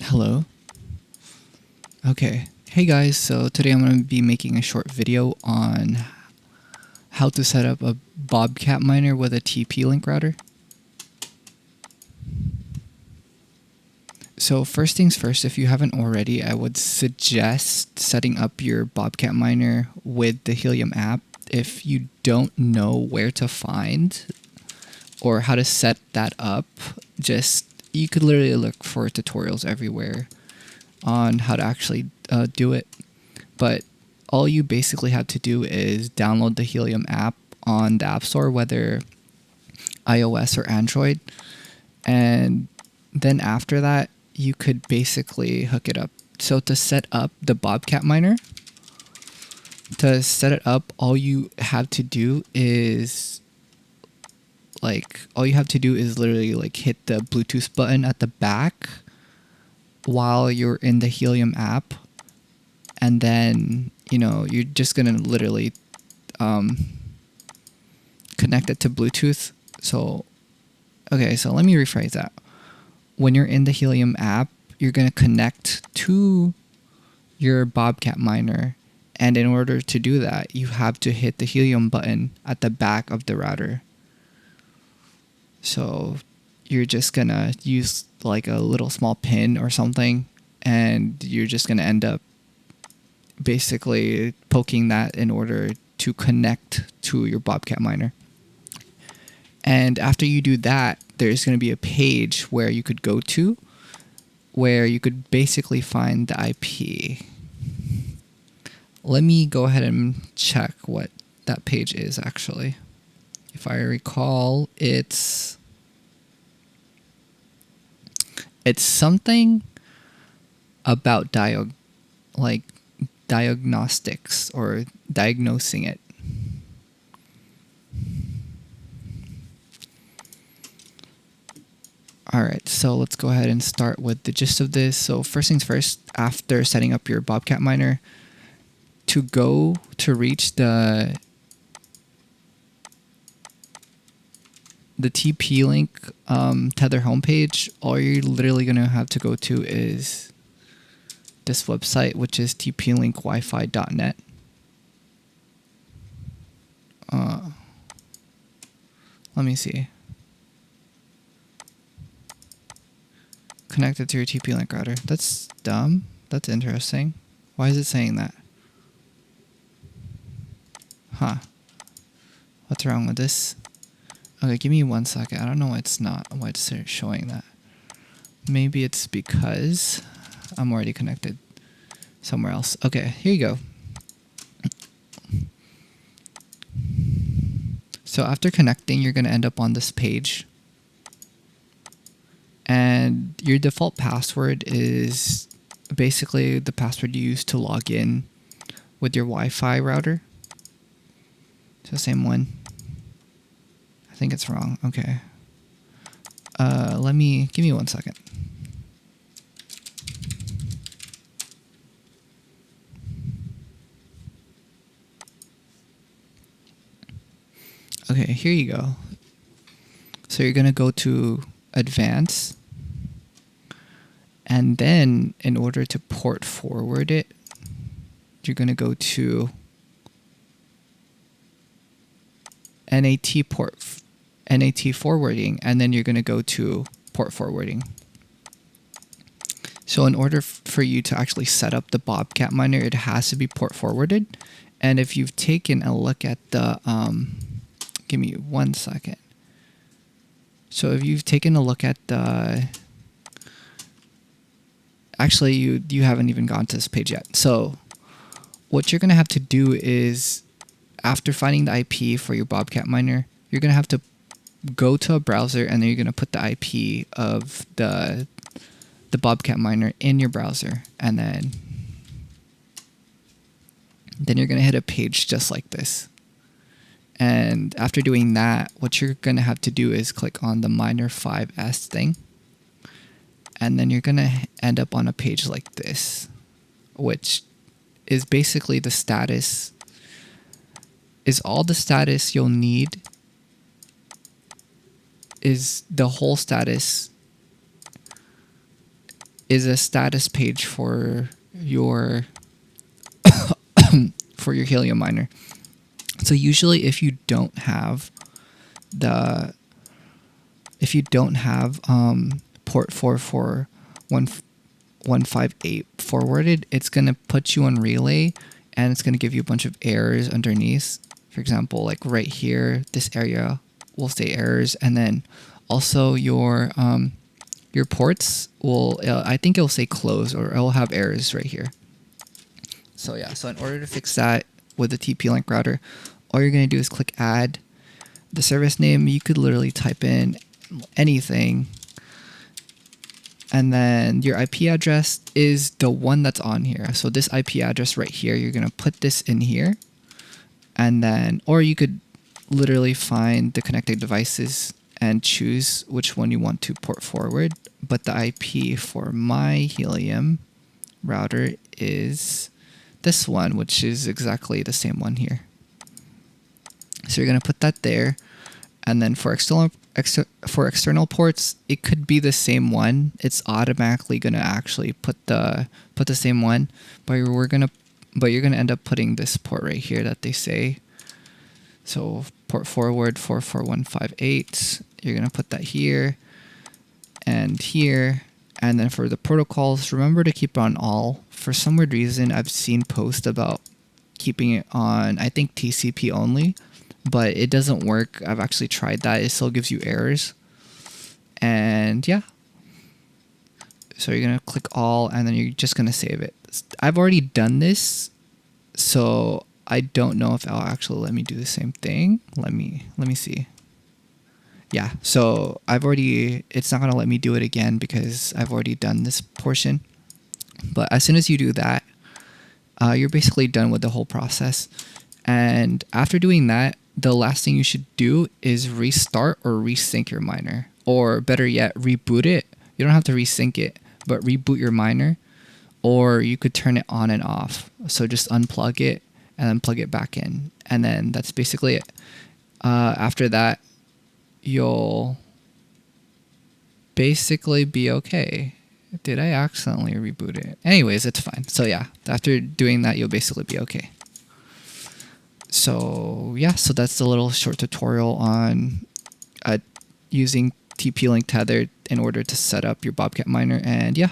Hello. Okay. Hey guys, so today I'm going to be making a short video on how to set up a Bobcat miner with a TP-Link router. So first things first, if you haven't already, I would suggest setting up your Bobcat miner with the Helium app. If you don't know where to find or how to set that up, you could literally look for tutorials everywhere on how to actually do it. But all you basically have to do is download the Helium app on the App Store, whether iOS or Android. And then after that, you could basically hook it up. So to set up the Bobcat miner, all you have to do is literally hit the Bluetooth button at the back while you're in the Helium app, and then you're just gonna literally connect it to Bluetooth. So let me rephrase that. When you're in the Helium app, you're gonna connect to your Bobcat miner, and in order to do that, you have to hit the Helium button at the back of the router. So you're just gonna use like a little small pin or something, and you're just gonna end up basically poking that in order to connect to your Bobcat miner. And after you do that, there's going to be a page where you could go to where you could basically find the IP. Let me go ahead and check what that page is actually. If I recall, it's something about diagnostics or diagnosing it. Alright, so let's go ahead and start with the gist of this. So first things first, after setting up your Bobcat miner, to reach the TP-Link Tether homepage, all you're literally going to have to go to is this website, which is tplinkwifi.net. Let me see. Connected to your TP-Link router. That's dumb. That's interesting. Why is it saying that? Huh. What's wrong with this? Okay, give me 1 second. I don't know why it's showing that. Maybe it's because I'm already connected somewhere else. Okay, here you go. So after connecting, you're going to end up on this page. And your default password is basically the password you use to log in with your Wi-Fi router. So same one. I think it's wrong. Okay. Give me 1 second. Okay, here you go. So you're gonna go to Advanced, and then in order to port forward it, you're gonna go to NAT forwarding, and then you're gonna go to port forwarding. So in order for you to actually set up the Bobcat miner, it has to be port forwarded. And if you've taken a look at the, give me 1 second. So if you've taken a look at the, actually you haven't even gone to this page yet. So what you're gonna have to do is, after finding the IP for your Bobcat miner, you're gonna have to go to a browser, and then you're gonna put the IP of the Bobcat miner in your browser, and then you're gonna hit a page just like this. And after doing that, what you're gonna have to do is click on the Miner 5S thing, and then you're gonna end up on a page like this, which is basically the status. Is all the status you'll need. Is the whole status is a status page for your for your Helium miner. So usually if you don't have the port 44158 forwarded, it's going to put you on relay and it's going to give you a bunch of errors underneath. For example, like right here, this area will say errors, and then also your ports will, I think it'll say close, or it'll have errors right here. So yeah, so in order to fix that with the TP-Link router, all you're going to do is click add. The service name, you could literally type in anything. And then your IP address is the one that's on here. So this IP address right here, you're going to put this in here. And then, or you could literally find the connected devices and choose which one you want to port forward. But the IP for my Helium router is this one, which is exactly the same one here. So you're going to put that there. And then for external ports, it could be the same one. It's automatically going to actually put the same one, but you're going to end up putting this port right here that they say. So port forward 44158, you're going to put that here and here. And then for the protocols, remember to keep it on all. For some weird reason, I've seen posts about keeping it on, I think, TCP only, but it doesn't work. I've actually tried that. It still gives you errors. And yeah. So you're going to click all, and then you're just going to save it. I've already done this, so I don't know if it'll actually let me do the same thing. Let me see. Yeah, so it's not going to let me do it again because I've already done this portion. But as soon as you do that, you're basically done with the whole process. And after doing that, the last thing you should do is restart or resync your miner. Or better yet, reboot it. You don't have to resync it, but reboot your miner. Or you could turn it on and off. So just unplug it and then plug it back in. And then that's basically it. After that, you'll basically be okay. Did I accidentally reboot it? Anyways, it's fine. So yeah, after doing that, you'll basically be okay. So yeah, so that's the little short tutorial on using TP-Link Tether in order to set up your Bobcat miner. And yeah,